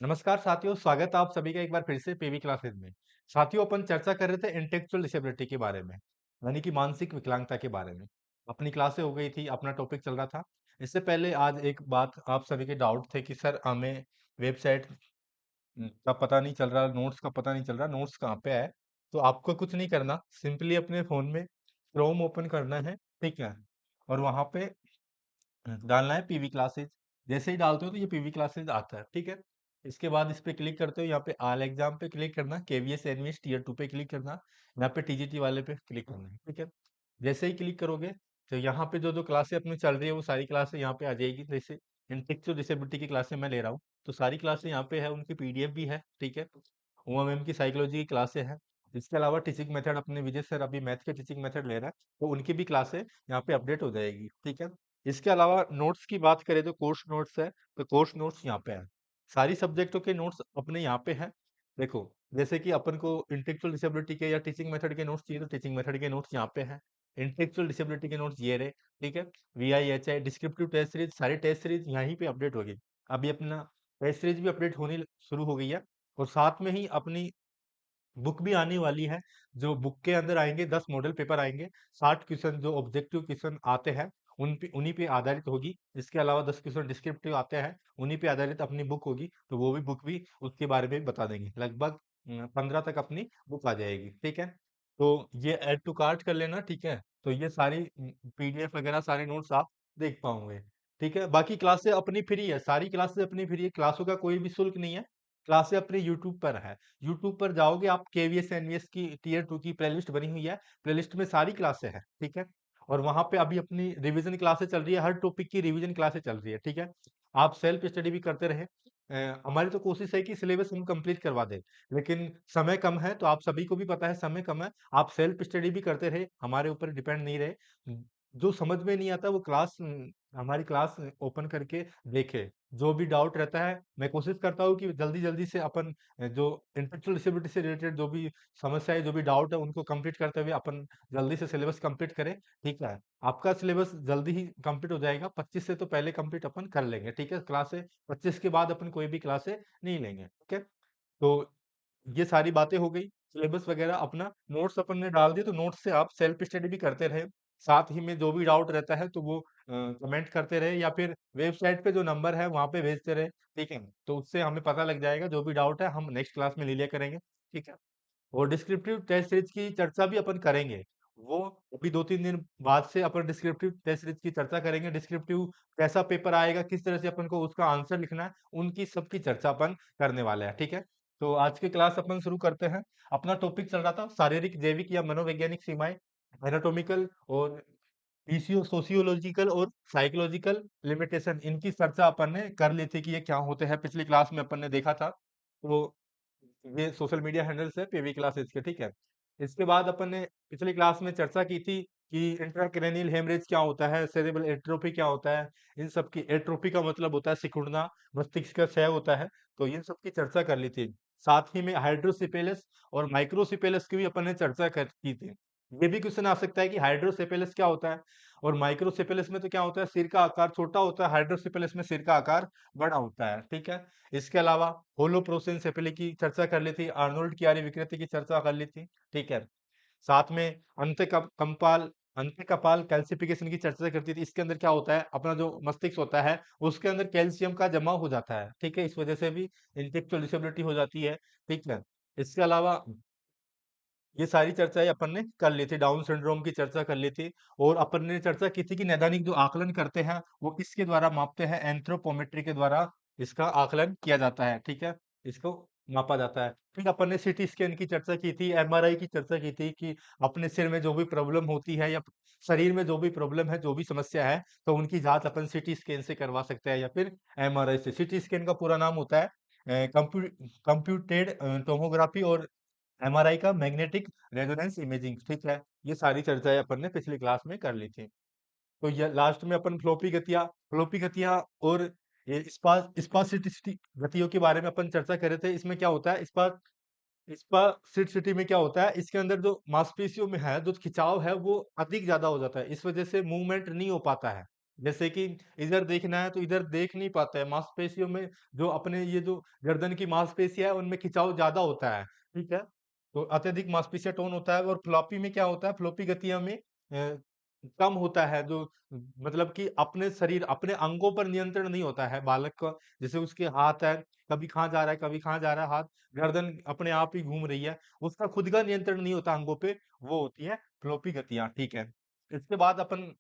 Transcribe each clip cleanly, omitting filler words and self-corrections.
नमस्कार साथियों, स्वागत है आप सभी का एक बार फिर से पीवी क्लासेज में। साथियों, अपन चर्चा कर रहे थे इंटेलेक्चुअल डिसेबिलिटी के बारे में, यानी कि मानसिक विकलांगता के बारे में। अपनी क्लासें हो गई थी, अपना टॉपिक चल रहा था। इससे पहले आज एक बात आप सभी के डाउट थे कि सर हमें वेबसाइट का पता नहीं चल रहा, नोट्स का पता नहीं चल रहा, नोट्स कहाँ पे है। तो आपको कुछ नहीं करना, सिंपली अपने फोन में क्रोम ओपन करना है, ठीक है। और वहां पे डालना है पीवी क्लासेज। जैसे ही डालते हो तो ये पीवी क्लासेज आता है, ठीक है। इसके बाद इस पे क्लिक करते हो, यहाँ पे ऑल एग्जाम पे क्लिक करना, केवीएस एनवीएस टीयर 2 पे क्लिक करना, यहाँ पे टीजीटी वाले पे क्लिक करना है, ठीक है। जैसे ही क्लिक करोगे तो यहाँ पे जो जो क्लासें अपनी चल रही है वो सारी क्लासें यहाँ पे आ जाएगी। जैसे इंटेलेक्चुअल डिसेबिलिटी की क्लासें मैं ले रहा हूँ, तो सारी क्लासें यहाँ पे है, उनकी पीडीएफ भी है, ठीक है। ओएमएम की साइकोलॉजी की क्लासें हैं। इसके अलावा टीचिंग मेथड अपने विजय सर अभी मैथ के टीचिंग मेथड ले रहा है, तो उनकी भी क्लासें यहाँ पे अपडेट हो जाएगी, ठीक है। इसके अलावा नोट्स की बात करें तो कोर्स नोट्स है, तो कोर्स नोट्स यहाँ पे है। सारी सब्जेक्टों के नोट्स अपने यहाँ पे हैं। देखो, जैसे कि अपन को इंटेलेक्चुअल डिसेबिलिटी के या टीचिंग मेथड के नोट्स चाहिए तो टीचिंग मेथड के नोट्स यहाँ पे हैं। इंटेलेक्चुअल डिसेबिलिटी के नोट्स ये रहे, ठीक है। VIHI डिस्क्रिप्टिव टेस्ट सीरीज, सारी टेस्ट सीरीज यहीं पे अपडेट होगी। अभी अपना टेस्ट सीरीज भी अपडेट होने शुरू हो गई है। और साथ में ही अपनी बुक भी आने वाली है। जो बुक के अंदर आएंगे 10 मॉडल पेपर आएंगे, 60 क्वेश्चन जो ऑब्जेक्टिव क्वेश्चन आते हैं उन्हीं पे आधारित होगी। इसके अलावा 10 क्वेश्चन डिस्क्रिप्टिव आते हैं, उन्हीं पे आधारित अपनी बुक होगी। तो वो भी बुक भी उसके बारे में बता देंगे। लगभग 15 तक अपनी बुक आ जाएगी, ठीक है। तो ये ऐड टू कार्ट कर लेना, ठीक है। तो ये सारी पीडीएफ वगैरह सारे नोट्स आप देख पाओगे, ठीक है। बाकी क्लासें अपनी फ्री है, सारी क्लासें अपनी फ्री है, क्लासों का कोई भी शुल्क नहीं है। क्लासें अपने यूट्यूब पर है। यूट्यूब पर जाओगे आप, केवीएस एनवीएस की टीयर 2 की प्लेलिस्ट बनी हुई है। प्लेलिस्ट में सारी क्लासें हैं, ठीक है। और वहां पे अभी अपनी रिवीजन क्लासें चल रही है, हर टॉपिक की रिवीजन क्लासें चल रही है, ठीक है। आप सेल्फ स्टडी भी करते रहे। हमारी तो कोशिश है कि सिलेबस हम कंप्लीट करवा दें, लेकिन समय कम है, तो आप सभी को भी पता है समय कम है। आप सेल्फ स्टडी भी करते रहे, हमारे ऊपर डिपेंड नहीं रहे। जो समझ में नहीं आता वो क्लास हमारी क्लास ओपन करके देखे। जो भी डाउट रहता है मैं कोशिश करता हूँ कि जल्दी जल्दी से अपन जो इंटेलेक्चुअल डिसेबिलिटी से रिलेटेड जो भी समस्या है, जो भी डाउट है, उनको कंप्लीट करते हुए अपन जल्दी से सिलेबस कंप्लीट करें, ठीक है। आपका सिलेबस जल्दी ही कंप्लीट हो जाएगा, 25 से तो पहले कंप्लीट अपन कर लेंगे, ठीक है। क्लासे 25 के बाद अपन कोई भी क्लासे नहीं लेंगे, ठीक है। तो ये सारी बातें हो गई। सिलेबस वगैरह अपना नोट्स अपन ने डाल दिए, तो नोट्स से आप सेल्फ स्टडी भी करते रहे। साथ ही में जो भी डाउट रहता है तो वो कमेंट करते रहे, या फिर वेबसाइट पे जो नंबर है वहां पे भेजते रहे, ठीक है। तो उससे हमें पता लग जाएगा, जो भी डाउट है हम नेक्स्ट क्लास में ले लिया करेंगे, ठीक है। और डिस्क्रिप्टिव टेस्ट सीरीज की चर्चा भी अपन करेंगे। वो अभी 2-3 दिन बाद से अपन डिस्क्रिप्टिव टेस्ट सीरीज की चर्चा करेंगे। डिस्क्रिप्टिव कैसा पेपर आएगा, किस तरह से अपन को उसका आंसर लिखना है, उनकी सबकी चर्चा अपन करने वाले हैं, ठीक है। तो आज की क्लास अपन शुरू करते हैं। अपना टॉपिक चल रहा था शारीरिक, जैविक या मनोवैज्ञानिक सीमाएं, एनाटॉमिकल और सोशियोलॉजिकल और साइकोलॉजिकल लिमिटेशन, इनकी चर्चा अपन ने कर ली थी कि ये क्या होते हैं। पिछली क्लास में अपन ने देखा था। तो ये सोशल मीडिया हैंडल्स है पीवी क्लासेस के, ठीक है। इसके बाद अपन ने पिछली क्लास में चर्चा की थी कि इंट्राक्रैनियल हेमरेज क्या होता है, सेरेब्रल एट्रोफी क्या होता है। इन सब की एट्रोफी का मतलब होता है सिकुड़ना, मस्तिष्क का क्षय होता है। तो इन सब की चर्चा कर ली थी। साथ ही में हाइड्रोसिपेलस और माइक्रोसिपेलस की भी अपन ने चर्चा कर की थी। ये भी क्वेश्चन आ सकता है कि हाइड्रोसिपेलस क्या होता है, और माइक्रोसिपेलस में तो क्या होता है, सिर का आकार छोटा होता है, हाइड्रोसिपेलस में सिर का आकार बड़ा होता है, ठीक है। इसके अलावा होलोप्रोसेनसेफेली की चर्चा कर ली थी, आर्नोल्ड कियारी विकृति की चर्चा कर ली थी, ठीक है। साथ में कंपाल अंत्यकपाल कैल्सिफिकेशन की चर्चा करती थी। इसके अंदर क्या होता है, अपना जो मस्तिष्क होता है उसके अंदर कैल्शियम का जमा हो जाता है, ठीक है। इस वजह से भी इंटेलेक्चुअल डिसेबिलिटी हो जाती है, ठीक है। इसके अलावा ये सारी चर्चाएं अपन ने कर ली थी। डाउन सिंड्रोम की चर्चा कर ली थी। और अपन ने चर्चा की थी कि नैदानिक जो आकलन करते हैं वो किसके द्वारा मापते हैं, एंथ्रोपोमेट्री के द्वारा इसका आकलन किया जाता है, ठीक है। इसको मापा जाता है। फिर अपन ने सीटी स्कैन की चर्चा की थी, एमआरआई की चर्चा की थी कि अपने सिर में जो भी प्रॉब्लम होती है या शरीर में जो भी प्रॉब्लम है, जो भी समस्या है, तो उनकी जांच अपन सीटी स्कैन से करवा सकते हैं या फिर एमआरआई से। सीटी स्कैन का पूरा नाम होता है कंप्यूटेड टोमोग्राफी, और एमआरआई का मैग्नेटिक रेजोनेंस इमेजिंग, ठीक है। ये सारी चर्चाएं अपन ने पिछली क्लास में कर ली थी। तो ये लास्ट में अपन फ्लोपी गतियां और ये स्पास्टिसिटी गतियों के बारे में अपन चर्चा कर रहे थे। इसमें क्या होता है, स्पास्टिसिटी में क्या होता है, इसके अंदर जो मांसपेशियों में है जो खिंचाव है वो अधिक ज्यादा हो जाता है, इस वजह से मूवमेंट नहीं हो पाता है। जैसे कि इधर देखना है तो इधर देख नहीं पाता है, मांसपेशियों में जो अपने ये जो गर्दन की मांसपेशियां है उनमें खिंचाव ज्यादा होता है, ठीक है। तो अत्यधिक मांसपेशियां टोन होता है, और फ्लॉपी में क्या होता है, फ्लॉपी गतियों में कम होता है, जो मतलब कि अपने शरीर अपने अंगों पर नियंत्रण नहीं होता है बालक का। जैसे उसके हाथ है, कभी कहाँ जा रहा है कभी कहाँ जा रहा है हाथ, गर्दन अपने आप ही घूम रही है, उसका खुद का नियंत्रण नहीं होता अंगों पे, वो होती है फ्लॉपी गतियां, ठीक है। इसके बाद अपन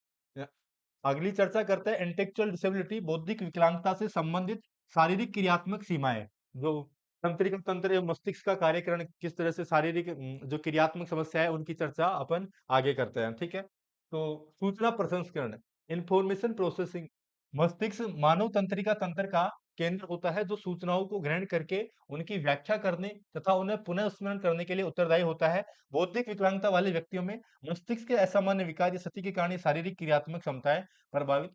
अगली चर्चा करते हैं इंटेलेक्चुअल डिसेबिलिटी, बौद्धिक विकलांगता से संबंधित शारीरिक क्रियात्मक सीमाएं। जो तंत्रिका तंत्र एवं मस्तिष्क का कार्यकरण किस तरह से शारीरिक जो क्रियात्मक समस्या है उनकी चर्चा अपन आगे करते हैं, ठीक है। तो सूचना प्रसंस्करण, इंफॉर्मेशन प्रोसेसिंग, मस्तिष्क मानव तंत्रिका तंत्र का केंद्र होता है जो सूचनाओं को ग्रहण करके उनकी व्याख्या करने तथा उन्हें पुनः स्मरण करने के लिए उत्तरदायी होता है। बौद्धिक विकलांगता वाले व्यक्तियों में मस्तिष्क के असामान्य विकार या क्षति के कारण ये शारीरिक क्रियात्मक क्षमताएं प्रभावित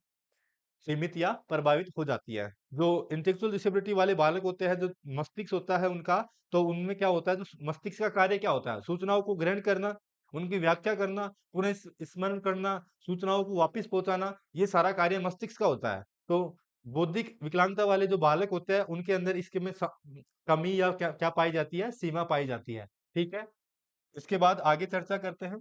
सीमित या प्रभावित हो जाती है। जो इंटेलेक्चुअल डिसेबिलिटी वाले बालक होते हैं, जो मस्तिष्क होता है उनका, तो उनमें क्या होता है, जो मस्तिष्क का कार्य क्या होता है, सूचनाओं को ग्रहण करना, उनकी व्याख्या करना, पुनः स्मरण करना, सूचनाओं को वापस पहुंचाना, ये सारा कार्य मस्तिष्क का होता है। तो बौद्धिक विकलांगता वाले जो बालक होते हैं उनके अंदर इसके में कमी या क्या क्या पाई जाती है, सीमा पाई जाती है, ठीक है। इसके बाद आगे चर्चा करते हैं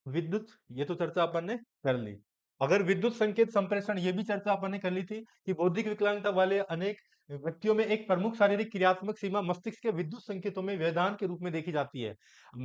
विद्युत, ये तो चर्चा अपन ने कर ली। अगर विद्युत संकेत संप्रेषण, ये भी चर्चा अपन ने कर ली थी कि बौद्धिक विकलांगता वाले अनेक व्यक्तियों में एक प्रमुख शारीरिक क्रियात्मक सीमा मस्तिष्क के विद्युत संकेतों में व्यवधान के रूप में देखी जाती है।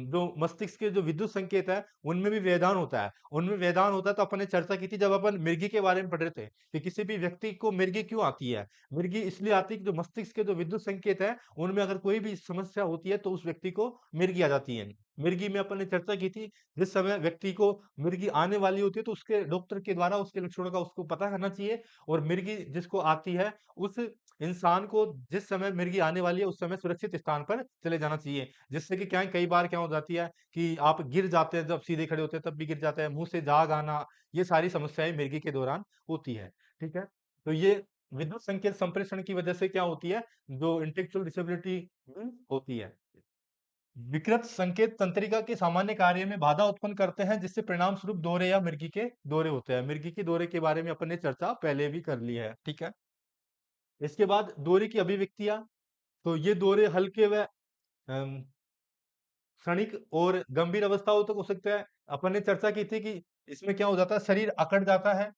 जो मस्तिष्क के जो विद्युत संकेत है उनमें भी व्यवधान होता है, उनमें व्यवधान होता है, तो अपन ने चर्चा की थी जब अपन मिर्गी के बारे में पढ़ रहे थे कि किसी भी व्यक्ति को मिर्गी क्यों आती है। मिर्गी इसलिए आती है कि जो मस्तिष्क के जो विद्युत संकेत है उनमें अगर कोई भी समस्या होती है तो उस व्यक्ति को मिर्गी आ जाती है। मिर्गी में अपन ने चर्चा की थी, जिस समय व्यक्ति को मिर्गी आने वाली होती है तो उसके डॉक्टर के द्वारा उसके लक्षणों का उसको पता करना चाहिए, और मिर्गी जिसको आती है उस इंसान को जिस समय मिर्गी आने वाली है उस समय सुरक्षित स्थान पर चले जाना चाहिए। जिससे कि क्या है, कई बार क्या हो जाती है कि आप गिर जाते हैं, जब सीधे खड़े होते हैं तब भी गिर जाते हैं, मुंह से झाग आना, ये सारी समस्याएं मिर्गी के दौरान होती है, ठीक है। तो ये विद्युत संकेत संप्रेषण की वजह से क्या होती है, जो इंटेलेक्चुअल डिसेबिलिटी होती है। विकृत संकेत तंत्रिका के सामान्य कार्य में बाधा उत्पन्न करते हैं, जिससे परिणाम स्वरूप दोहरे या मिर्गी के दौरे होते हैं। मिर्गी के दौरे के बारे में अपन ने चर्चा पहले भी कर ली है, ठीक है। इसके बाद दौरे की अभिव्यक्तियां, तो ये दौरे हल्के व अम, क्षणिक और गंभीर अवस्थाओं तक हो सकता है। अपन ने चर्चा की थी कि इसमें क्या हो जाता है, शरीर अकड़ जाता है,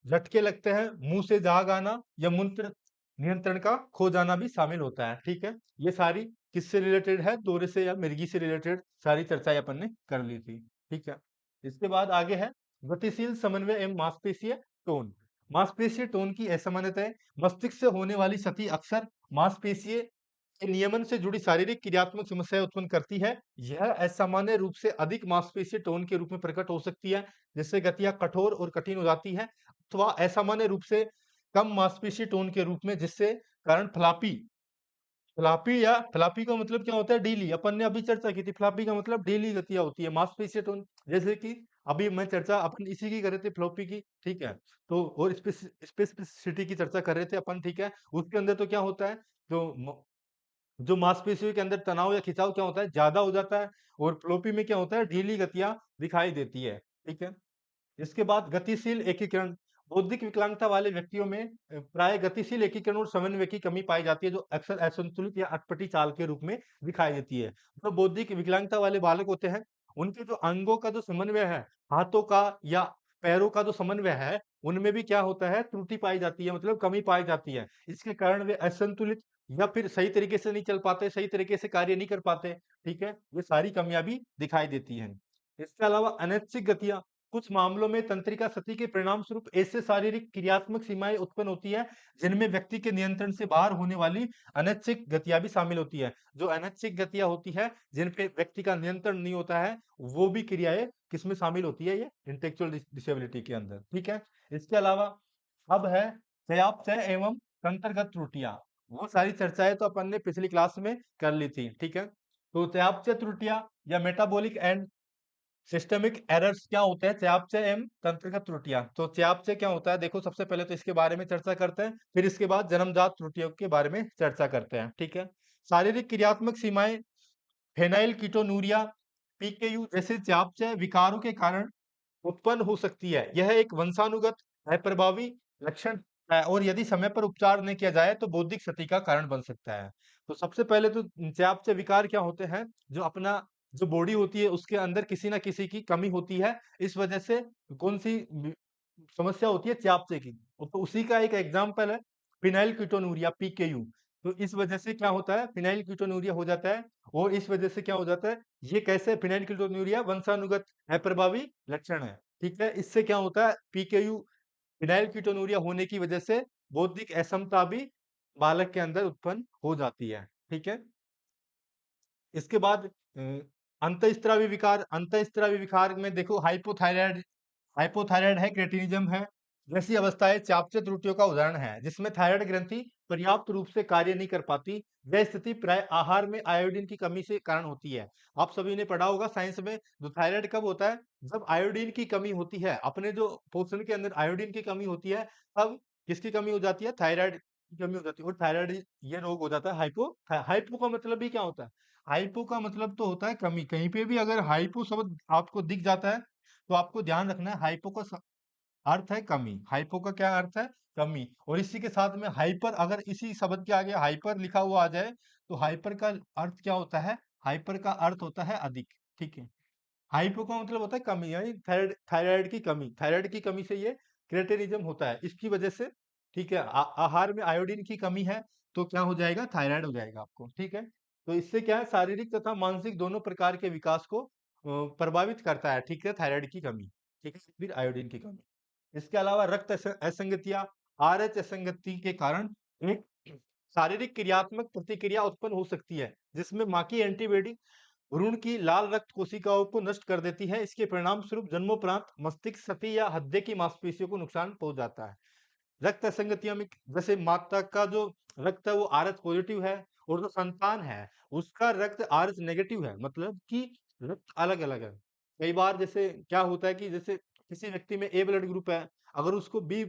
झटके लगते हैं, मुंह से झाग आना या मूत्र नियंत्रण का खो जाना भी शामिल होता है, ठीक है। ये सारी किससे रिलेटेड है, दौरे से या मिर्गी से रिलेटेड सारी चर्चाएं अपन ने कर ली थी, ठीक है। इसके बाद आगे है गतिशील समन्वय एवं मांसपेशीय टोन। मांसपेशीय टोन की असामान्यताएं, मस्तिष्क से होने वाली क्षति अक्सर मांसपेशीय के नियमन से जुड़ी शारीरिक क्रियात्मक समस्याएं उत्पन्न करती है। यह असामान्य रूप से अधिक मांसपेशीय टोन के रूप में प्रकट हो सकती है, जिससे गतियां कठोर और कठिन हो जाती है, अथवा असामान्य रूप से कम मांसपेशीय टोन के रूप में, जिससे कारण फ्लॉपी, फ्लॉपी का मतलब क्या होता है, ढीली, अपन ने अभी चर्चा की थी, फ्लॉपी का मतलब ढीली गतियां होती है, मांसपेशीय टोन। जैसे कि अभी मैं चर्चा अपन इसी की कर रहे थे, फ्लॉपी की, ठीक है। तो और स्पेसिफिसिटी की चर्चा कर रहे थे अपन, ठीक है। उसके अंदर तो क्या होता है, जो जो मांसपेशियों के अंदर तनाव या खिंचाव क्या होता है, ज्यादा हो जाता है, और फ्लॉपी में क्या होता है, ढीली गतियां दिखाई देती है, ठीक है। इसके बाद गतिशील एकीकरण, बौद्धिक विकलांगता वाले व्यक्तियों में प्राय गतिशील एकीकरण और समन्वय की कमी पाई जाती है, जो अक्सर असंतुलित या अटपटी चाल के रूप में दिखाई देती है। जो बौद्धिक विकलांगता वाले बालक होते हैं उनके जो अंगों का जो समन्वय है, हाथों का या पैरों का जो समन्वय है, उनमें भी क्या होता है, त्रुटि पाई जाती है, मतलब कमी पाई जाती है। इसके कारण वे असंतुलित या फिर सही तरीके से नहीं चल पाते, सही तरीके से कार्य नहीं कर पाते, ठीक है। ये सारी कमियां भी दिखाई देती हैं। इसके अलावा अनैच्छिक गतियां, कुछ मामलों में तंत्रिका सती के परिणाम स्वरूप ऐसे शारीरिक क्रियात्मक सीमाएं उत्पन्न होती है जिनमें व्यक्ति के नियंत्रण से बाहर होने वाली अनैच्छिक गतियां भी शामिल होती है। जो अनैच्छिक गतियां होती है जिन पे व्यक्ति का नियंत्रण नहीं होता है, वो भी क्रियाएं किसमें शामिल होती है, ये इंटेलेक्चुअल डिसेबिलिटी के अंदर, ठीक है। इसके अलावा अब है चयापचय एवं तंत्रगत त्रुटियां। वो सारी चर्चाएं तो अपन ने पिछली क्लास में कर ली थी, ठीक है। तो चयापचय त्रुटियां या मेटाबॉलिक एंड सिस्टमिक एरर्स क्या होते हैं, चयापचय एवं तंत्रिका त्रुटियां। तो चयापचय क्या होता है, देखो सबसे पहले तो इसके बारे में चर्चा करते हैं, फिर इसके बाद जन्मजात त्रुटियों के बारे में चर्चा करते हैं, ठीक है। शारीरिक क्रियात्मक सीमाएं, फेनाइल कीटोनूरिया, पीकेयू जैसे चयापचय विकारों के कारण उत्पन्न हो सकती है। यह एक वंशानुगत अप्रभावी लक्षण है और यदि समय पर उपचार नहीं किया जाए तो बौद्धिक क्षति का कारण बन सकता है। तो सबसे पहले तो चयापचय विकार क्या होते हैं? जो अपना जो बॉडी होती है उसके अंदर किसी न किसी की कमी होती है। इस वजह से कौन-सी समस्या होती है चयापचय की। तो उसी का एक एग्जाम्पल है फिनाइलकीटोनुरिया पीकेयू। तो इस वजह से क्या होता है फिनाइलकीटोनुरिया हो जाता है और इस वजह से क्या हो जाता है ये कैसे फिनाइलकीटोनुरिया वंशानुगत अप्रभावी लक्षण है। ठीक है? इससे क्या होता है पीकेयू फिनाइलकीटोनुरिया होने की वजह से बौद्धिक अक्षमता भी बालक के अंदर उत्पन्न हो जाती है। ठीक है? इसके बाद अंतःस्त्रावी विकार में देखो हाइपोथायराइड है, क्रेटिनिज्म है, जैसी अवस्थाएं चयापचय त्रुटियों का उदाहरण है, जिसमें थायराइड ग्रंथि पर्याप्त रूप से कार्य नहीं कर पाती। यह स्थिति प्राय आहार में आयोडीन की कमी से कारण होती है। आप सभी ने पढ़ा होगा साइंस में, जो थायराइड कब होता है? जब आयोडीन की कमी होती है, अपने जो पोषण के अंदर आयोडीन की कमी होती है, तब किसकी कमी हो जाती है? थायराइड की कमी हो जाती है और थायराइड ये रोग हो जाता है हाइपो का मतलब भी क्या होता है? हाइपो का मतलब तो होता है कमी। कहीं पे भी अगर हाइपो शब्द आपको दिख जाता है, तो आपको ध्यान रखना है हाइपो का अर्थ है कमी। हाइपो का क्या अर्थ है? कमी। और इसी के साथ में हाइपर अगर इसी शब्द के आगे हाइपर लिखा हुआ आ जाए, तो हाइपर का अर्थ क्या होता है? हाइपर का अर्थ होता है अधिक। ठीक है? हाइपो का मतलब होता है कमी यानी थायराइड की कमी। थायराइड की कमी से ये क्रेटेनिज्म होता है। इसकी वजह से ठीक है आहार में आयोडीन की कमी है तो क्या हो जाएगा? थायराइड हो जाएगा आपको। ठीक है? तो इससे क्या है शारीरिक तथा मानसिक दोनों प्रकार के विकास को प्रभावित करता है। ठीक है? थायराइड की कमी। ठीक है? फिर आयोडीन की कमी। इसके अलावा रक्त असंगतियां आरएच असंगति के कारण एक शारीरिक क्रियात्मक प्रतिक्रिया उत्पन्न हो सकती है जिसमें माँ की एंटीबॉडी भ्रूण की लाल रक्त कोशिकाओं को नष्ट कर देती है। इसके परिणाम स्वरूप जन्मोपरांत मस्तिष्क क्षति या हृदय की मांसपेशियों को नुकसान पहुंच जाता है। रक्त असंगतियों में जैसे माता का जो रक्त है वो आरएच पॉजिटिव है और जो संतान है उसका रक्त आरएच नेगेटिव है, मतलब कि रक्त अलग अलग है। कई बार जैसे क्या होता है कि जैसे किसी व्यक्ति में ए ब्लड ग्रुप है, अगर उसको बी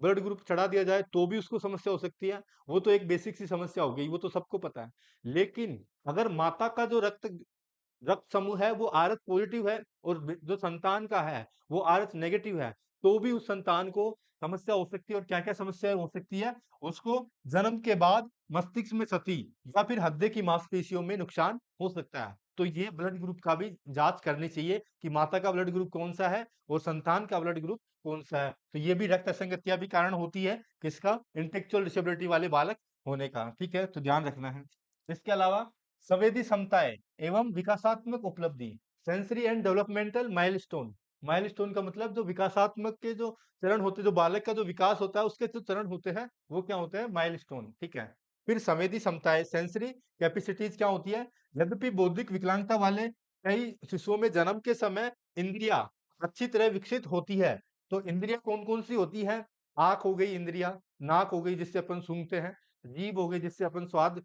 ब्लड ग्रुप चढ़ा दिया जाए तो भी उसको समस्या हो सकती है। वो तो एक बेसिक सी समस्या हो गई, वो तो सबको पता है। लेकिन अगर माता का जो रक्त समूह है वो आरएच पॉजिटिव है और जो संतान का है वो आरएच नेगेटिव है, तो भी उस संतान को समस्या हो सकती है। और क्या क्या समस्या हो सकती है? उसको जन्म के बाद मस्तिष्क में क्षति या फिर हृदय की मांसपेशियों में नुकसान हो सकता है। तो ये ब्लड ग्रुप का भी जांच करनी चाहिए कि माता का ब्लड ग्रुप कौन सा है और संतान का ब्लड ग्रुप कौन सा है। तो ये भी रक्त असंगतियां भी कारण होती है किसका? इंटेलेक्चुअल डिसेबिलिटी वाले बालक होने का। ठीक है? तो ध्यान रखना है। इसके अलावा संवेदी क्षमताएं एवं विकासात्मक उपलब्धि sensory and developmental milestone. Milestone का मतलब जो विकासात्मक के जो चरण होते हैं, जो बालक का जो विकास होता है उसके जो चरण होते हैं वो क्या होते हैं? माइलस्टोन। ठीक है? फिर संवेदी क्षमताएं सेंसरी कैपेसिटीज क्या होती है? यद्यपि बौद्धिक विकलांगता वाले कई शिशुओं में जन्म के समय इंद्रियां अच्छी तरह विकसित होती है। तो इंद्रियां कौन कौन सी होती है? आंख हो गई इंद्रिया, नाक हो गई जिससे अपन सूंघते हैं, जीभ हो गई जिससे अपन स्वाद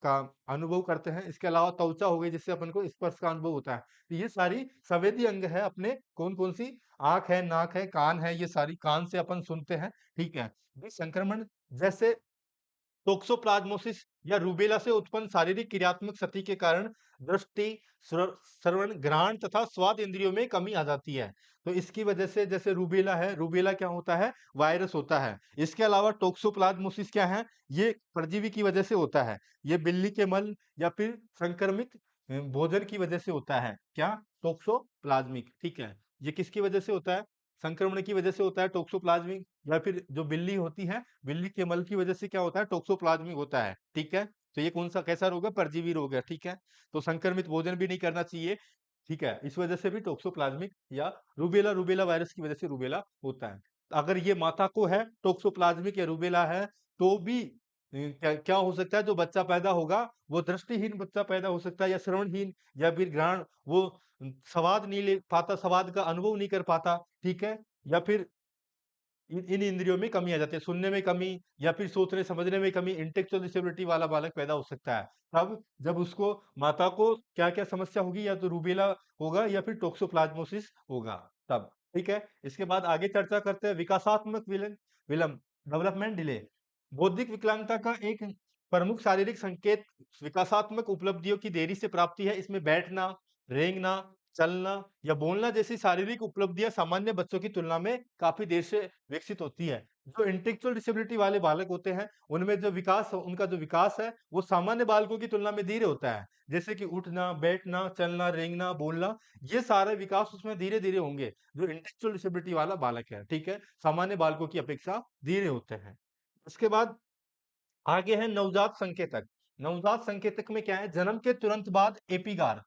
का अनुभव करते हैं। इसके अलावा त्वचा हो गई जिससे अपन को स्पर्श का अनुभव होता है। तो ये सारी संवेदी अंग है अपने। कौन कौन सी? आंख है, नाक है, कान है, ये सारी कान से अपन सुनते हैं। ठीक है? ये संक्रमण जैसे टोक्सोप्लाज्मोसिस या रूबेला से उत्पन्न शारीरिक क्रियात्मक क्षति के कारण दृष्टि, श्रवण, घ्राण तथा स्वाद इंद्रियों में कमी आ जाती है। तो इसकी वजह से जैसे रूबेला है, रूबेला क्या होता है? वायरस होता है। इसके अलावा टोक्सोप्लाज्मोसिस क्या है? ये परजीवी की वजह से होता है। ये बिल्ली के मल या फिर संक्रमित भोजन की वजह से होता है। क्या? टोक्सोप्लाज्मिक। ठीक है? ये किसकी वजह से होता है? संक्रमण की वजह से होता है टोक्सोप्लाज्मिक। या फिर जो बिल्ली होती है, बिल्ली के मल की वजह से क्या होता है? टोक्सोप्लाज्मिक होता है। ठीक है? तो ये कौन सा कैसा रोग है? परजीवी रोग है। ठीक है? तो संक्रमित भोजन भी नहीं करना चाहिए। ठीक है? इस वजह से भी टोक्सोप्लाज्मिक या रूबेला वायरस की वजह से रूबेला होता है। अगर ये माता को है टोक्सोप्लाज्मिक या रूबेला है तो भी क्या क्या हो सकता है? जो बच्चा पैदा होगा वो दृष्टिहीन बच्चा पैदा हो सकता है या श्रवणहीन या फिर घ्राण वो स्वाद नहीं ले पाता, स्वाद का अनुभव नहीं कर पाता। ठीक है? या फिर इन इन इंद्रियों में कमी आ जाती है, सुनने में कमी या फिर सोचने समझने में कमी, इंटेलेक्चुअल डिसेबिलिटी वाला बालक पैदा हो सकता है। तब जब उसको माता को क्या-क्या समस्या होगी, या तो रूबेला होगा या फिर टोक्सोप्लाज्मोसिस होगा तब। ठीक है? इसके बाद आगे चर्चा करते हैं विकासात्मक विलंब, डेवलपमेंट डिले। बौद्धिक विकलांगता का एक प्रमुख शारीरिक संकेत विकासात्मक उपलब्धियों की देरी से प्राप्ति है। इसमें बैठना, रेंगना, चलना या बोलना जैसी शारीरिक उपलब्धियां सामान्य बच्चों की तुलना में काफी देर से विकसित होती है। जो इंटेलेक्चुअल डिसेबिलिटी वाले बालक होते हैं, उनमें जो विकास उनका जो विकास है वो सामान्य बालकों की तुलना में धीरे होता है। जैसे कि उठना, बैठना, चलना, रेंगना, बोलना, ये सारे विकास उसमें धीरे धीरे होंगे। जो इंटेलेक्चुअल डिसेबिलिटी वाला बालक है, ठीक है, सामान्य बालकों की अपेक्षा धीरे होते हैं। उसके बाद आगे है नवजात संकेतक। नवजात संकेतक में क्या है? जन्म के तुरंत बाद एपीगार,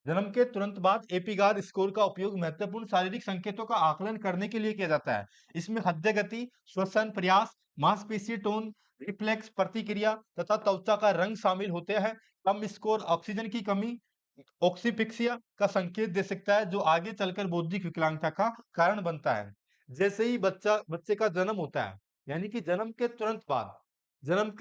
जन्म के तुरंत बाद एपीगार स्कोर का उपयोग महत्वपूर्ण शारीरिक संकेतों का आकलन करने के लिए किया जाता है। इसमें हृदय गति, श्वसन प्रयास, मांसपेशी टोन, रिफ्लेक्स प्रतिक्रिया तथा त्वचा का रंग शामिल होते हैं। कम स्कोर ऑक्सीजन की कमी, ऑक्सीफिक्सिया का संकेत दे सकता है, जो आगे चलकर बौद्धिक विकलांगता का कारण बनता है। जैसे ही बच्चे का जन्म होता है, यानी कि जन्म के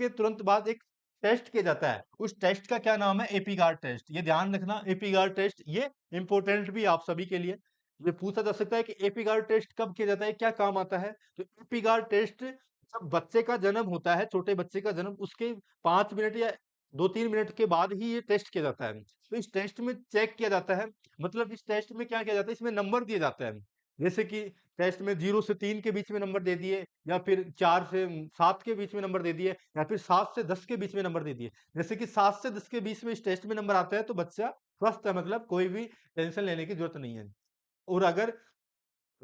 तुरंत बाद एक टेस्ट किया जाता है। उस टेस्ट का क्या नाम है? एपीगार टेस्ट। ये ध्यान रखना, एपीगार टेस्ट ये इंपॉर्टेंट भी आप सभी के लिए। ये पूछा जा सकता है कि एपीगार टेस्ट कब किया जाता है, क्या काम आता है? तो एपीगार टेस्ट जब बच्चे का जन्म होता है, छोटे बच्चे का जन्म, उसके 5 मिनट या 2-3 मिनट के बाद ही ये टेस्ट किया जाता है। तो इस टेस्ट में चेक किया जाता है, मतलब इस टेस्ट में क्या किया जाता है, इसमें नंबर दिए जाते हैं। जैसे कि टेस्ट में 0 से 3 के बीच में नंबर दे दिए, या फिर 4 से 7 के बीच में नंबर दे दिए, या फिर 7 से 10 के बीच में नंबर दे दिए। जैसे कि 7 से 10 के बीच में इस टेस्ट में नंबर आता है तो बच्चा स्वस्थ है, मतलब कोई भी टेंशन लेने की जरूरत नहीं है। और अगर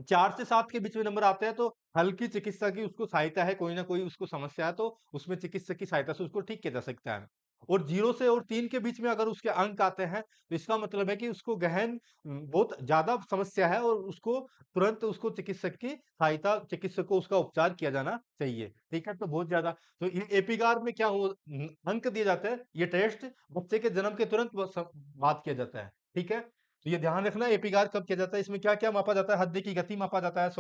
4 से 7 के बीच में नंबर आते हैं तो हल्की चिकित्सा की उसको सहायता है, कोई ना कोई उसको समस्या है तो उसमें चिकित्सक की सहायता से उसको ठीक किया जा सकता है। और 0 से और 3 के बीच में अगर उसके अंक आते हैं तो इसका मतलब है कि उसको गहन बहुत ज्यादा समस्या है और उसको तुरंत उसको चिकित्सक को उसका उपचार किया जाना चाहिए। ठीक है, तो बहुत ज्यादा, तो ये एपिगार में क्या हो अंक दिए जाते हैं, ये टेस्ट बच्चे के जन्म के तुरंत बाद किया जाता है। ठीक है, तो ये ध्यान रखना एपीगार कब किया जाता है, इसमें क्या-क्या मापा जाता है? हृदय की गति मापा जाता है,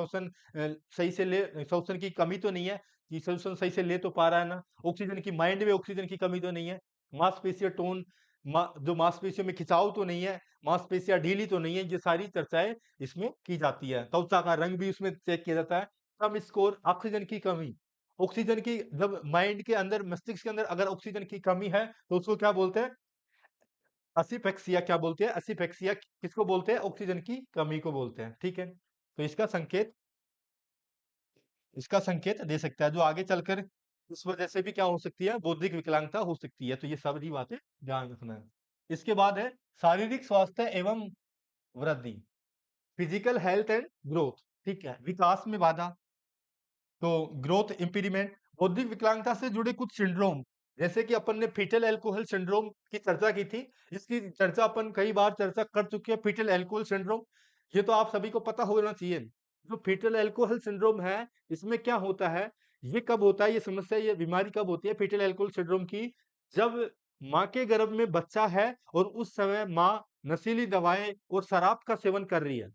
सही से ले श्वसन की कमी तो नहीं है, कि श्वसन सही से ले तो पा रहा है ना? ऑक्सीजन की माइंड में ऑक्सीजन की कमी तो नहीं है? मांसपेशियाँ टोन जो मांसपेशियों में खिंचाव तो नहीं है? मांसपेशियाँ ढीली तो नहीं है? ये सारी चर्चाएँ इसमें की जाती है। त्वचा का रंग भी उसमें चेक किया जाता है। कम स्कोर ऑक्सीजन की कमी, ऑक्सीजन की जब माइंड के अंदर मस्तिष्क के अंदर अगर ऑक्सीजन की कमी है तो उसको क्या बोलते हैं? असिफेक्सिया। क्या बोलते हैं? असिफेक्सिया किसको बोलते हैं? ऑक्सीजन की कमी को बोलते हैं। ठीक है, तो इसका संकेत दे सकता है, जो आगे चलकर इस वजह से भी क्या हो सकती है? बौद्धिक विकलांगता हो सकती है। तो ये सारी बातें ध्यान रखना है। इसके बाद है शारीरिक स्वास्थ्य एवं वृद्धि, फिजिकल हेल्थ एंड ग्रोथ। ठीक है, विकास में बाधा, तो ग्रोथ इम्पीडिमेंट, बौद्धिक विकलांगता से जुड़े कुछ सिंड्रोम, जैसे कि अपन ने फीटल एल्कोहल सिंड्रोम की चर्चा की थी। इसकी चर्चा अपन कई बार चर्चा कर चुके हैं। फीटल एल्कोहल सिंड्रोम, ये तो आप सभी को पता होना चाहिए। जो फीटल एल्कोहल सिंड्रोम है, इसमें क्या होता है, ये कब होता है, ये समस्या, ये बीमारी कब होती है फीटल एल्कोहल सिंड्रोम की? जब माँ के गर्भ में बच्चा है और उस समय माँ नशीली दवाएं और शराब का सेवन कर रही है,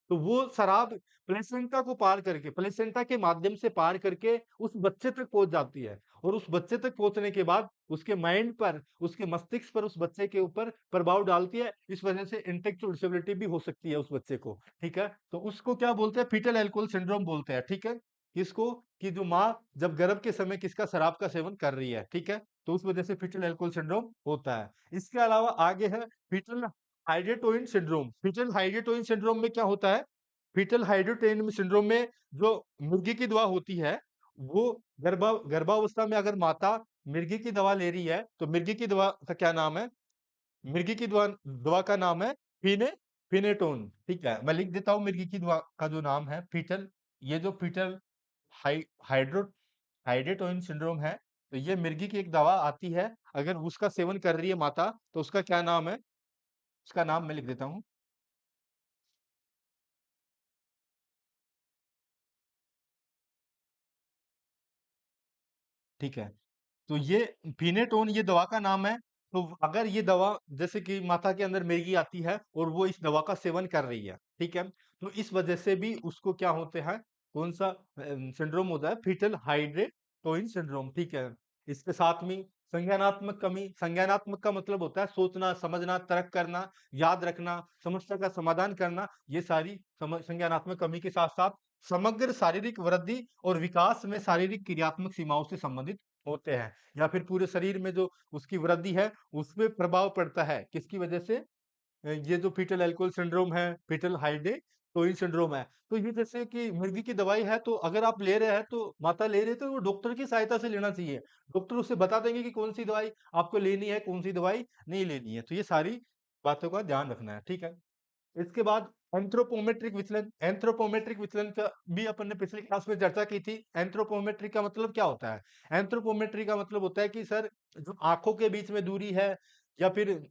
तो वो शराब प्लेसेंटा को पार करके, प्लेसेंटा के माध्यम से पार करके उस बच्चे तक पहुंच जाती है। और उस बच्चे तक पहुंचने के बाद उसके माइंड पर, उसके मस्तिष्क पर, उस बच्चे के ऊपर प्रभाव डालती है। इस वजह से इंटेलेक्चुअल डिसेबिलिटी भी हो सकती है उस बच्चे को। ठीक है, तो उसको क्या बोलते हैं? फीटल एल्कोहल सिंड्रोम बोलते हैं। ठीक है, किसको? कि जो माँ जब गर्भ के समय किसका शराब का सेवन कर रही है। ठीक है, तो उस वजह से फीटल एल्कोहल सिंड्रोम होता है। इसके अलावा आगे है fetal hydantoin syndrome. Fetal hydantoin syndrome में क्या होता है? फीटल हाइड्रोटेनियम सिंड्रोम में जो मुर्गी की दवा होती है, वो गर्भावस्था में अगर माता मिर्गी की दवा ले रही है तो मिर्गी की दवा का क्या नाम है? मिर्गी की दवा दवा का नाम है फिनेटोन। ठीक है, मैं लिख देता हूँ मिर्गी की दवा का जो नाम है फीटल, ये जो फीटल हाइड्रो हाइड्रेटोइन सिंड्रोम है, तो ये मिर्गी की एक दवा आती है। अगर उसका सेवन कर रही है माता तो उसका क्या नाम है? उसका नाम मैं लिख देता हूँ। ठीक है, तो ये फिनेटोन ये दवा का नाम है। तो अगर ये दवा, जैसे कि माता के अंदर मिर्गी आती है और वो इस दवा का सेवन कर रही है, ठीक है, तो इस वजह से भी उसको क्या होते हैं, कौन सा सिंड्रोम होता है? Fetal hydantoin syndrome. ठीक है, इसके साथ में संज्ञानात्मक कमी, संज्ञानात्मक का मतलब होता है सोचना, समझना, तर्क करना, याद रखना, समस्या का समाधान करना। ये सारी संज्ञानात्मक कमी के साथ साथ समग्र शारीरिक वृद्धि और विकास में शारीरिक क्रियात्मक सीमाओं से संबंधित होते हैं, या फिर पूरे शरीर में जो उसकी वृद्धि है उसमें प्रभाव पड़ता है, किसकी वजह से? ये जो फीटल एल्कोहल सिंड्रोम है, फीटल हाइड्रोइड सिंड्रोम है, तो ये जैसे कि मुर्गी की दवाई है, तो अगर आप ले रहे हैं तो माता ले रही है तो वो डॉक्टर की सहायता से लेना चाहिए। डॉक्टर उसे बता देंगे कि कौन सी दवाई आपको लेनी है, कौन सी दवाई नहीं लेनी है। तो ये सारी बातों का ध्यान रखना है, ठीक है। इसके बाद एंथ्रोपोमेट्रिक विचलन का भी अपन ने पिछली क्लास में चर्चा की थी। एंथ्रोपोमेट्रिक का मतलब क्या होता है? एंथ्रोपोमेट्रिक का मतलब होता है कि सर, जो आंखों के बीच में दूरी है, या फिर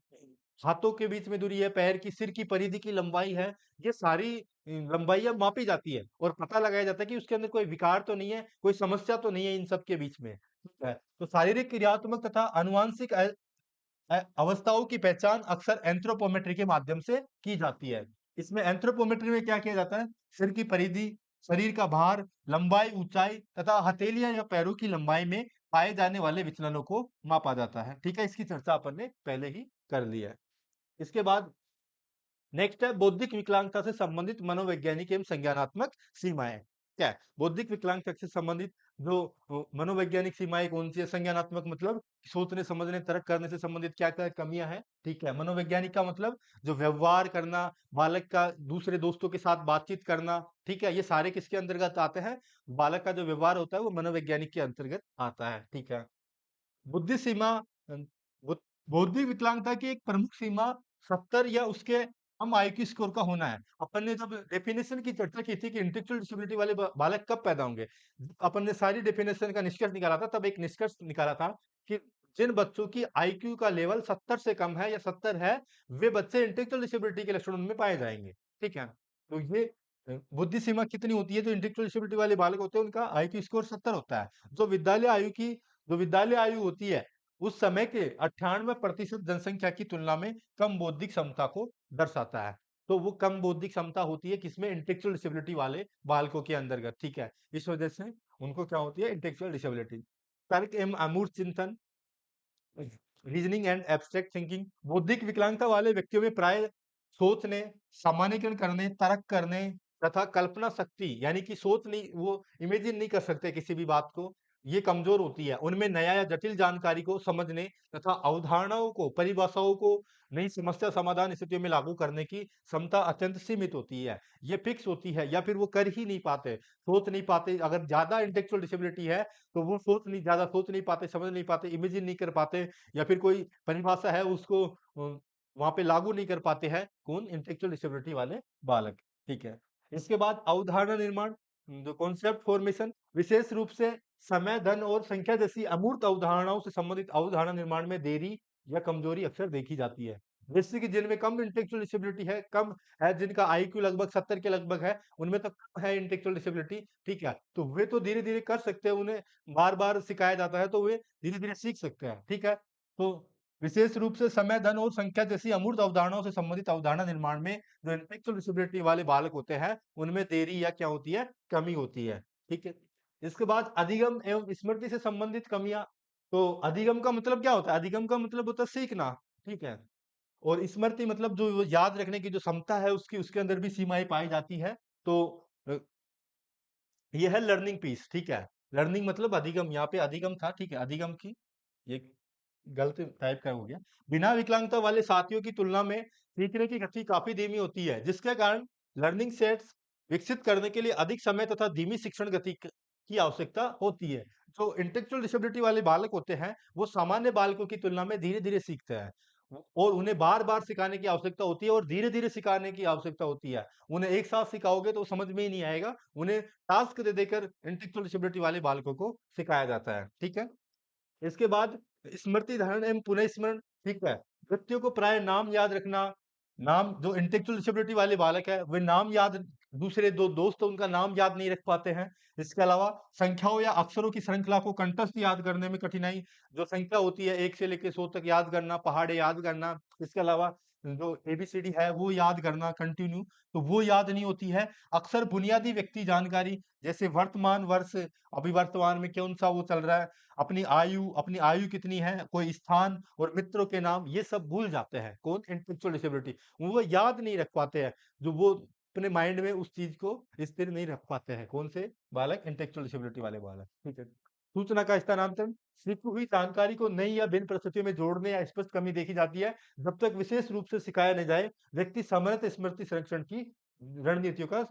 हाथों के बीच में दूरी है, पैर की सिर की परिधि की लंबाई है, ये सारी लंबाइयां मापी जाती है और पता लगाया जाता है कि उसके अंदर कोई विकार तो नहीं है, कोई समस्या तो नहीं है इन सब के बीच में, ठीक है। तो शारीरिक क्रियात्मक तथा अनुवांशिक अवस्थाओं की पहचान अक्सर एंथ्रोपोमेट्री के माध्यम से की जाती है। इसमें एंथ्रोपोमेट्री में क्या किया जाता है? सिर की परिधि, शरीर का भार, लंबाई, ऊंचाई तथा हथेलियां या पैरों की लंबाई में पाए जाने वाले विचलनों को मापा जाता है, ठीक है। इसकी चर्चा अपन ने पहले ही कर ली है। इसके बाद नेक्स्ट है बौद्धिक विकलांगता से संबंधित मनोवैज्ञानिक एवं संज्ञानात्मक सीमाएं। क्या है? बौद्धिक विकलांगता से संबंधित जो मनोवैज्ञानिक सीमाएं कौन सी है? संज्ञानात्मक मतलब सोचने, समझने, तर्क करने से संबंधित क्या क्या कमियां हैं, ठीक है। मनोवैज्ञानिक का मतलब जो व्यवहार करना, बालक का दूसरे दोस्तों के साथ बातचीत करना, ठीक है। ये सारे किसके अंतर्गत आते हैं? बालक का जो व्यवहार होता है वो मनोवैज्ञानिक के अंतर्गत आता है, ठीक है। बुद्धि सीमा बौ- बौद्धिक विकलांगता की एक प्रमुख सीमा 70 या उसके कम आईक्यू स्कोर का होना है। अपन ने जब डेफिनेशन की चर्चा की थी कि इंटेलेक्चुअल डिसेबिलिटी वाले बालक कब पैदा होंगे, अपन ने सारी डेफिनेशन का निष्कर्ष निकाला था, तब एक निष्कर्ष निकाला था कि जिन बच्चों की आईक्यू का लेवल 70 से कम है या 70 है, वे बच्चे इंटेलेक्चुअल डिसेबिलिटी के लक्षण उनमें पाए जाएंगे, ठीक है। तो ये बुद्धि सीमा कितनी होती है? जो इंटेलेक्चुअल डिसेबिलिटी वाले बालक होते हैं उनका आईक्यू स्कोर 70 होता है। जो विद्यालय आयु होती है, उस समय के 98% जनसंख्या की तुलना में कम बौद्धिक क्षमता को दर्शाता है। तो वो कम बौद्धिक क्षमता होती है किसमें? इंटेलेक्चुअल डिसेबिलिटी वाले बालकों के अंतर्गत, ठीक है। इस वजह से उनको क्या होती है? Intellectual disability. तर्क एवं अमूर्त चिंतन, रीजनिंग एंड एब्स्ट्रैक्ट थिंकिंग, बौद्धिक विकलांगता वाले व्यक्तियों में प्राय सोचने, सामान्यीकरण करने, तर्क करने तथा कल्पना शक्ति, यानी कि सोच नहीं, वो इमेजिन नहीं कर सकते किसी भी बात को, ये कमजोर होती है। उनमें नया या जटिल जानकारी को समझने तथा अवधारणाओं को, परिभाषाओं को नई समस्या समाधान स्थितियों में लागू करने की क्षमता अत्यंत सीमित होती है। ये फिक्स होती है या फिर वो कर ही नहीं पाते, सोच नहीं पाते। अगर ज्यादा इंटेलेक्चुअल डिसेबिलिटी है तो वो ज्यादा सोच नहीं पाते, समझ नहीं पाते, इमेजिन नहीं कर पाते, या फिर कोई परिभाषा है उसको वहां पे लागू नहीं कर पाते हैं। कौन? इंटेलेक्चुअल डिसेबिलिटी वाले बालक, ठीक है। इसके बाद अवधारणा निर्माण, जो कॉन्सेप्ट फॉर्मेशन, विशेष रूप से समय, धन और संख्या जैसी अमूर्त अवधारणाओं से संबंधित अवधारणा निर्माण में देरी या कमजोरी अक्सर देखी जाती है। जैसे कि जिनमें कम इंटेलेक्चुअल डिसेबिलिटी है, कम है, जिनका आईक्यू लगभग 70 के लगभग है, उनमें तो कम है इंटेलेक्चुअल डिसेबिलिटी, ठीक है। तो वे तो धीरे धीरे कर सकते हैं, उन्हें बार बार सिखाया जाता है तो वे धीरे धीरे सीख सकते हैं, ठीक है। तो विशेष रूप से समय, धन और संख्या जैसी अमूर्त अवधारणाओं से संबंधित अवधारणा निर्माण में जो इंटेलेक्चुअल डिसेबिलिटी वाले बालक होते हैं, उनमें देरी या क्या होती है? कमी होती है, ठीक है। इसके बाद अधिगम एवं स्मृति से संबंधित कमियां। तो अधिगम का मतलब क्या होता है? अधिगम का मतलब होता है सीखना, ठीक है। और स्मृति मतलब जो वो याद रखने की जो क्षमता है उसकी, उसके अंदर भी सीमाएं पाई जाती है। तो अ, ये है लर्निंग पीस, ठीक है। लर्निंग मतलब अधिगम, यहाँ पे अधिगम था, ठीक है। अधिगम की ये गलत टाइप का हो गया। बिना विकलांगता वाले साथियों की तुलना में सीखने की गति काफी धीमी होती है, जिसके कारण लर्निंग सेट्स विकसित करने के लिए अधिक समय तथा धीमी शिक्षण गति की आवश्यकता होती है। जो इंटेलेक्चुअल डिसेबिलिटी वाले बालक होते हैं, वो सामान्य बालकों की तुलना में धीरे धीरे सीखते हैं, और उन्हें बार बार सिखाने की आवश्यकता होती है और धीरे धीरे सिखाने की आवश्यकता होती है। उन्हें एक साथ सिखाओगे तो समझ में ही नहीं आएगा, उन्हें टास्क दे देकर इंटेलेक्चुअल डिसेबिलिटी वाले बालकों को सिखाया जाता है, ठीक है। इसके बाद स्मृति धारण एवं पुनः स्मरण, ठीक है। व्यक्तियों को प्राय नाम याद रखना, नाम, जो इंटेलेक्चुअल डिसेबिलिटी वाले बालक है वे नाम याद, दूसरे दो दोस्त उनका नाम याद नहीं रख पाते हैं। इसके अलावा संख्याओं या अक्षरों की श्रृंखला को कंठस्थ याद करने में कठिनाई, जो संख्या होती है 1 से लेकर 100 तक याद करना, पहाड़े याद करना, इसके अलावा जो एबीसीडी है वो याद करना कंटिन्यू, तो वो याद नहीं होती है। अक्सर बुनियादी व्यक्ति जानकारी, जैसे वर्तमान वर्ष, अभी वर्तमान में कौन सा वो चल रहा है, अपनी आयु कितनी है, कोई स्थान और मित्रों के नाम, ये सब भूल जाते हैं। कौन? Intellectual disability. वो याद नहीं रख पाते हैं, जो वो अपने माइंड में उस चीज को स्थिर नहीं रख पाते हैं। कौन से बालक? इंटेलेक्चुअल डिसेबिलिटी वाले बालक, ठीक है। सूचना का स्थानांतरण, सीखी हुई जानकारी को नई या भिन्न परिस्थितियों में जोड़ने या स्पष्ट कमी देखी जाती है। जब तक विशेष रूप से सिखाया न जाए, व्यक्ति सामान्यतः स्मृति संरक्षण की रणनीतियों का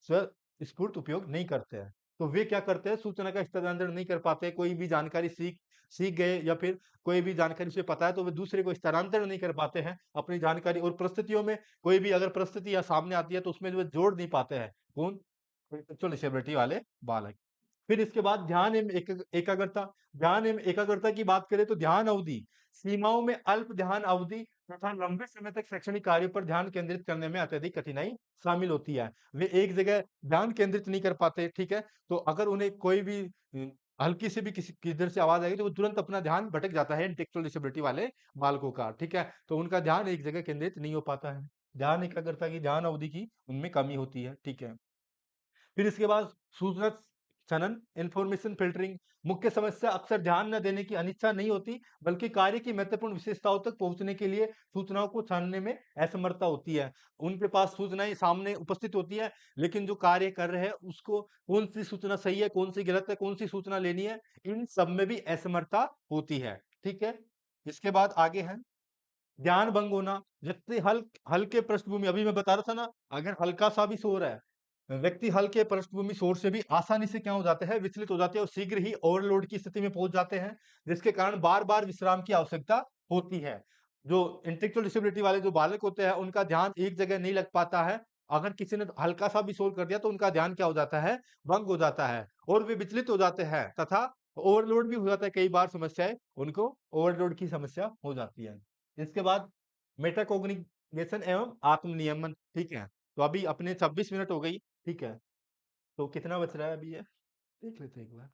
स्वस्फूर्त उपयोग नहीं करते हैं। तो वे क्या करते हैं, सूचना का स्थानांतरण नहीं कर पाते, कोई भी जानकारी सीख सीख गए या फिर कोई भी जानकारी उसे पता है तो वे दूसरे को स्थानांतरण नहीं कर पाते हैं अपनी जानकारी, और परिस्थितियों में कोई भी अगर परिस्थिति या सामने आती है तो उसमें जो है जोड़ नहीं पाते हैं। कौन? इंटेलेक्चुअल डिसेबिलिटी वाले बालक। फिर इसके बाद ध्यान एवं एकाग्रता। ध्यान एवं एकाग्रता की बात करें तो ध्यान अवधि, सीमाओं में अल्प ध्यान अवधि तथा लंबे समय तक शैक्षणिक कार्यों पर ध्यान केंद्रित करने में अत्यधिक कठिनाई शामिल होती है। वे एक जगह ध्यान केंद्रित नहीं कर पाते, ठीक है? तो अगर उन्हें कोई भी हल्की से भी किसी किधर से आवाज़ आएगी तो वो तुरंत अपना ध्यान भटक जाता है इंटेलेक्चुअल डिसेबिलिटी वाले बालकों का, ठीक है? तो उनका ध्यान एक जगह केंद्रित नहीं हो पाता है। ध्यान एकाग्रता की, ध्यान अवधि की उनमें कमी होती है, ठीक है? फिर इसके बाद सूचना खनन, इंफॉर्मेशन फिल्टरिंग। मुख्य समस्या अक्सर ध्यान न देने की अनिच्छा नहीं होती, बल्कि कार्य की महत्वपूर्ण विशेषताओं तक पहुंचने के लिए सूचनाओं को छानने में असमर्थता होती है। उनके पास सूचनाएं सामने उपस्थित होती है, लेकिन जो कार्य कर रहे हैं उसको कौन सी सूचना सही है, कौन सी गलत है, कौन सी सूचना लेनी है, इन सब में भी असमर्थता होती है। ठीक है? इसके बाद आगे है ध्यान भंग होना। व्यक्ति हल्के पृष्ठभूमि, अभी मैं बता रहा था ना, अगर हल्का सा भी शोर है, व्यक्ति हल्के पृष्ठभूमि शोर से भी आसानी से क्या हो जाते हैं, विचलित हो जाते हैं और शीघ्र ही ओवरलोड की स्थिति में पहुंच जाते हैं, जिसके कारण बार बार विश्राम की आवश्यकता होती है। जो इंटेलेक्चुअल डिसेबिलिटी वाले जो बालक होते हैं उनका ध्यान एक जगह नहीं लग पाता है। अगर किसी ने हल्का सा भी शोर कर दिया तो उनका ध्यान क्या हो जाता है, भंग हो जाता है और वे विचलित हो जाते हैं तथा ओवरलोड भी हो जाता है। कई बार समस्याएं उनको ओवरलोड की समस्या हो जाती है। इसके बाद मेटाकोग्निशन एवं आत्मनियमन, ठीक है? तो अभी अपने 26 मिनट हो गई, ठीक है? तो कितना बच रहा है अभी ये? देख लेते हैं एक बार।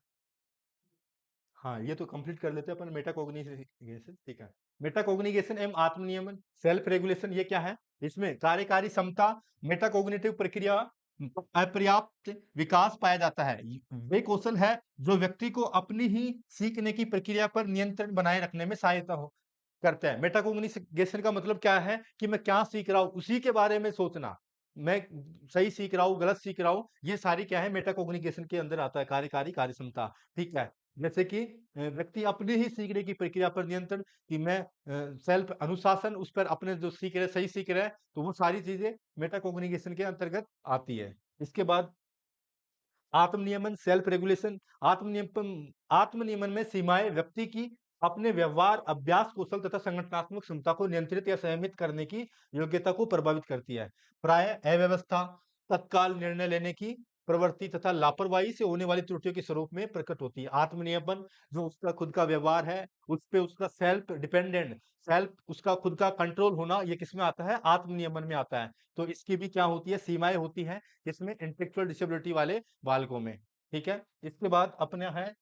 हाँ, ये तो कंप्लीट कर लेते हैं अपन मेटाकोग्निशन, ठीक है? मेटाकोग्निशन एवं आत्मनियमन, सेल्फ रेगुलेशन ये क्या है? इसमें कार्यकारी क्षमता, मेटाकोग्निटिव प्रक्रिया अपर्याप्त विकास पाया जाता है। वे कौशल है जो व्यक्ति को अपनी ही सीखने की प्रक्रिया पर नियंत्रण बनाए रखने में सहायता हो करते हैं। मेटाकोग्निशन का मतलब क्या है कि मैं क्या सीख रहा हूँ, उसी के बारे में सोचना। मैं सही सीख रहा हूँ, गलत सीख रहा हूँ, ये सारी क्या है मेटाकोग्निशन के अंदर आता है, कार्यकारी कार्यक्षमता, ठीक है? जैसे कि व्यक्ति अपनी ही सीखने की प्रक्रिया पर नियंत्रण, कि मैं सेल्फ अनुशासन, उस पर अपने जो सीख रहे हैं, सही सीख रहे हैं, तो वो सारी चीज़ें मेटाकोग्निशन के अंतर्गत आती है। इसके बाद आत्मनियमन, सेल्फ रेगुलेशन। आत्मनियमन में सीमाएं व्यक्ति की अपने व्यवहार, अभ्यास कौशल तथा संगठनात्मक क्षमता को नियंत्रित या संयमित करने की योग्यता को प्रभावित करती है। प्राय अव्यवस्था, तत्काल निर्णय लेने की प्रवृत्ति तथा लापरवाही से होने वाली त्रुटियों के स्वरूप में प्रकट होती है। आत्मनियमन जो उसका खुद का व्यवहार है, उस पे उसका सेल्फ डिपेंडेंट, सेल्फ उसका खुद का कंट्रोल होना, ये किसमें आता है? आत्मनियमन में आता है। तो इसकी भी क्या होती है? सीमाएं होती हैं, इसमें इंटेलेक्चुअल डिसेबिलिटी वाले बालकों में, ठीक है? इसके बाद अपना है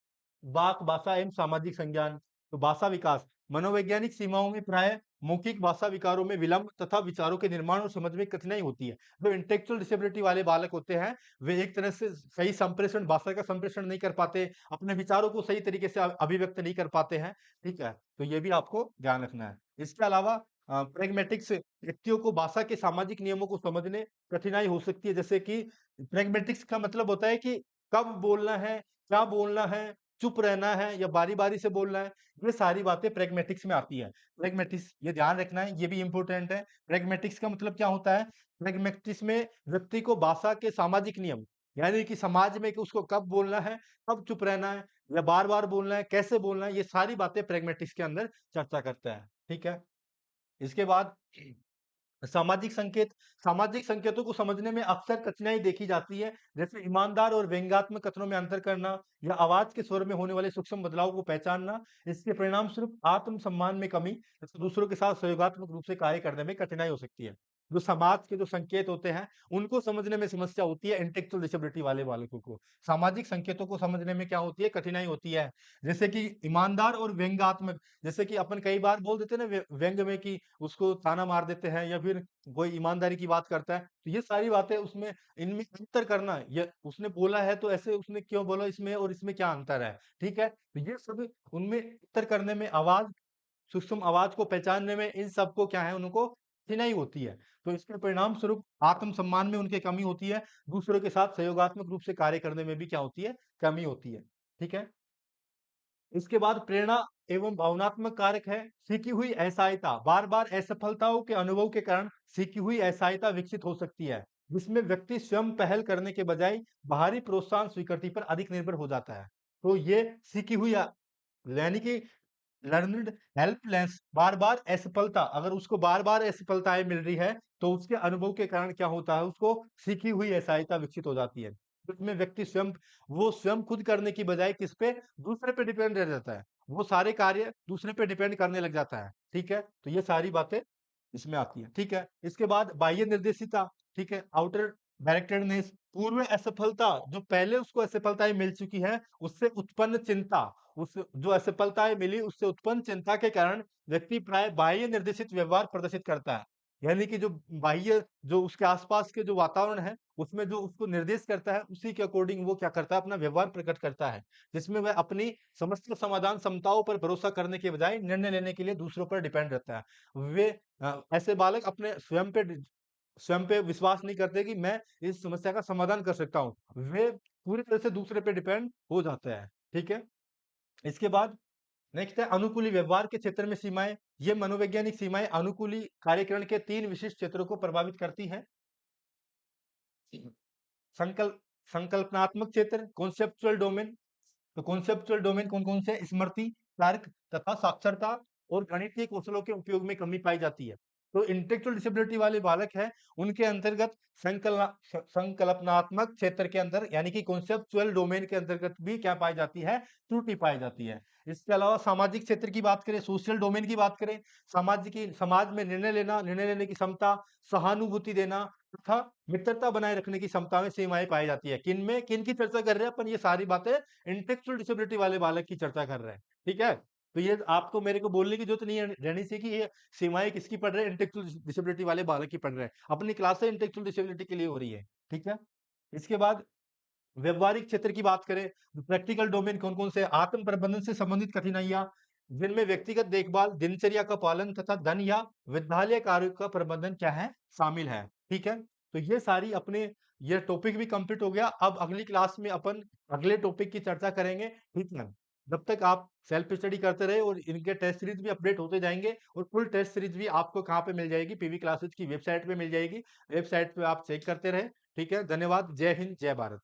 वाक भाषा एवं सामाजिक संज्ञान। तो भाषा विकास, मनोवैज्ञानिक सीमाओं में प्राय मौखिक भाषा विकारों में विलंब तथा विचारों के निर्माण और समझ में कठिनाई होती है। जो इंटेलेक्चुअल डिसेबिलिटी वाले बालक होते हैं, वे एक तरह से सही संप्रेषण, भाषा का संप्रेषण नहीं कर पाते, अपने विचारों को सही तरीके से अभिव्यक्त नहीं कर पाते हैं, ठीक है? तो ये भी आपको ध्यान रखना है। इसके अलावा प्रैग्मैटिक्स, व्यक्तियों को भाषा के सामाजिक नियमों को समझने कठिनाई हो सकती है। जैसे कि प्रैग्मैटिक्स का मतलब होता है कि कब बोलना है, क्या बोलना है, चुप रहना है या बारी-बारी से बोलना है, ये सारी बातें प्रैग्मैटिक्स में आती है। प्रैग्मैटिक्स ये ध्यान रखना है, ये भी इम्पोर्टेंट है। प्रैग्मैटिक्स का मतलब क्या होता है? प्रैग्मैटिक्स में व्यक्ति को भाषा के सामाजिक नियम, यानी कि समाज में कि उसको कब बोलना है, कब चुप रहना है या बार-बार बोलना है, कैसे बोलना है, ये सारी बातें प्रैग्मैटिक्स के अंदर चर्चा करता है। ठीक है? इसके बाद सामाजिक संकेत, सामाजिक संकेतों को समझने में अक्सर कठिनाई देखी जाती है, जैसे ईमानदार और व्यंग्यात्मक कथनों में अंतर करना या आवाज के स्वर में होने वाले सूक्ष्म बदलाव को पहचानना। इसके परिणाम स्वरूप आत्मसम्मान में कमी, जैसे दूसरों के साथ सहयोगात्मक रूप से कार्य करने में कठिनाई हो सकती है। जो समाज के जो संकेत होते हैं, उनको समझने में समस्या होती है इंटेलेक्चुअल डिसेबिलिटी वाले बालकों को। सामाजिक संकेतों को समझने में क्या होती है? कठिनाई होती है। जैसे कि ईमानदार और व्यंग्यात्मक, जैसे कि अपन कई बार बोल देते हैं ना व्यंग्य में कि उसको ताना मार देते हैं या फिर कोई ईमानदारी की बात करता है, तो ये सारी बातें उसमें, इनमें अंतर करना, ये उसने बोला है तो ऐसे उसने क्यों बोला, इसमें और इसमें क्या अंतर है, ठीक है? तो ये सब उनमें अंतर करने में, आवाज़, सूक्ष्म आवाज़ को पहचानने में, इन सबको क्या है, उनको कठिनाई होती है। तो इसके परिणाम स्वरूप आत्मसम्मान में उनकी कमी होती है, दूसरों के साथ सहयोगात्मक रूप से कार्य करने में भी क्या होती है? कमी होती है। ठीक है? इसके बाद प्रेरणा एवं भावनात्मक कारक है। सीखी हुई असहायता, बार-बार असफलताओं के अनुभव के कारण सीखी हुई असहायता विकसित हो सकती है, जिसमें व्यक्ति स्वयं पहल करने के बजाय बाहरी प्रोत्साहन स्वीकृति पर अधिक निर्भर हो जाता है। तो ये सीखी हुई यानी कि लर्न्ड हेल्पलेस, बार-बार असफलता, अगर उसको बार-बार असफलताएँ मिल रही है, तो उसके अनुभव के कारण क्या होता है, उसको सीखी हुई असहायता विकसित हो जाती है। उसमें व्यक्ति स्वयं वो स्वयं खुद करने की बजाय किस पे? दूसरे पे डिपेंड रह जाता है। वो सारे कार्य दूसरे पे डिपेंड करने लग जाता है, ठीक है? तो ये सारी बातें इसमें आती हैं, ठीक है? इसके बाद बाह्य निर्देशिता, ठीक है? आउटर डायरेक्टेडनेस, पूर्व असफलता, जो पहले उसको असफलताएँ मिल चुकी हैं, उससे उत्पन्न चिंता, उस जो असफलताएँ मिली उससे उत्पन्न चिंता के कारण व्यक्ति प्राय बाह्य निर्देशित व्यवहार प्रदर्शित करता है। यानी कि जो बाह्य जो उसके आस-पास के जो वातावरण है, उसमें जो उसको निर्देश करता है, उसी के अकॉर्डिंग वो क्या करता है, अपना व्यवहार प्रकट करता है। जिसमें वह अपनी समस्या समाधान क्षमताओं पर भरोसा करने के बजाय निर्णय लेने के लिए दूसरों पर डिपेंड रहता है। वे ऐसे बालक अपने स्वयं पे विश्वास नहीं करते कि मैं इस समस्या का समाधान कर सकता हूँ। वे पूरी तरह से दूसरे पे डिपेंड हो जाते हैं, ठीक है? इसके बाद नेक्स्ट है अनुकूली व्यवहार के क्षेत्र में सीमाएँ। ये मनोवैज्ञानिक सीमाएँ अनुकूली कार्यकरण के 3 विशिष्ट क्षेत्रों को प्रभावित करती हैं। संकल्प संकल्पनात्मक क्षेत्र, कॉन्सेप्चुअल डोमेन। तो कॉन्सेप्चुअल डोमेन कौन-कौन से? स्मृति, तर्क तथा साक्षरता और गणितीय कौशलों के उपयोग में कमी पाई जाती है। तो इंटेलेक्चुअल डिसेबिलिटी वाले बालक हैं, उनके अंतर्गत संकल्पनात्मक क्षेत्र के अंदर यानी कि कॉन्सेप्चुअल डोमेन के अंतर्गत भी क्या पाई जाती है? त्रुटि पाई जाती है। इसके अलावा सामाजिक क्षेत्र की बात करें, सोशल डोमेन की बात करें, समाज में निर्णय लेने की क्षमता, सहानुभूति देना तथा मित्रता बनाए रखने की क्षमता में सीमाएँ पाई जाती है। किनमें? किनकी चर्चा कर रहे हैं अपन? ये सारी बातें इंटेलेक्चुअल डिसेबिलिटी वाले बालक की चर्चा कर रहे हैं, ठीक है? तो ये आपको मेरे को बोलने की ज़रूरत नहीं है रहनी चाहिए कि ये सीमाएँ किसकी पढ़ रहे हैं, इंटेलेक्चुअल डिसेबिलिटी वाले बालक की पढ़ रहे हैं। अपनी क्लासें इंटेलेक्चुअल डिसेबिलिटी के लिए हो रही है, ठीक है? इसके बाद व्यावहारिक क्षेत्र की बात करें, प्रैक्टिकल डोमेन कौन-कौन से? आत्म प्रबंधन से संबंधित कठिनाइयाँ, जिनमें व्यक्तिगत देखभाल, दिनचर्या का पालन तथा धन या विद्यालय कार्यों का प्रबंधन क्या है? शामिल है, ठीक है? तो ये सारी अपने ये टॉपिक भी कंप्लीट हो गया। अब अगली क्लास में अपन अगले टॉपिक की चर्चा करेंगे, ठीक है? जब तक आप सेल्फ स्टडी करते रहे और इनके टेस्ट सीरीज़ भी अपडेट होते जाएँगे और फुल टेस्ट सीरीज़ भी आपको कहाँ पे मिल जाएगी? पीवी क्लासेस की वेबसाइट पे मिल जाएगी। वेबसाइट पे आप चेक करते रहें, ठीक है? धन्यवाद। जय हिंद, जय भारत।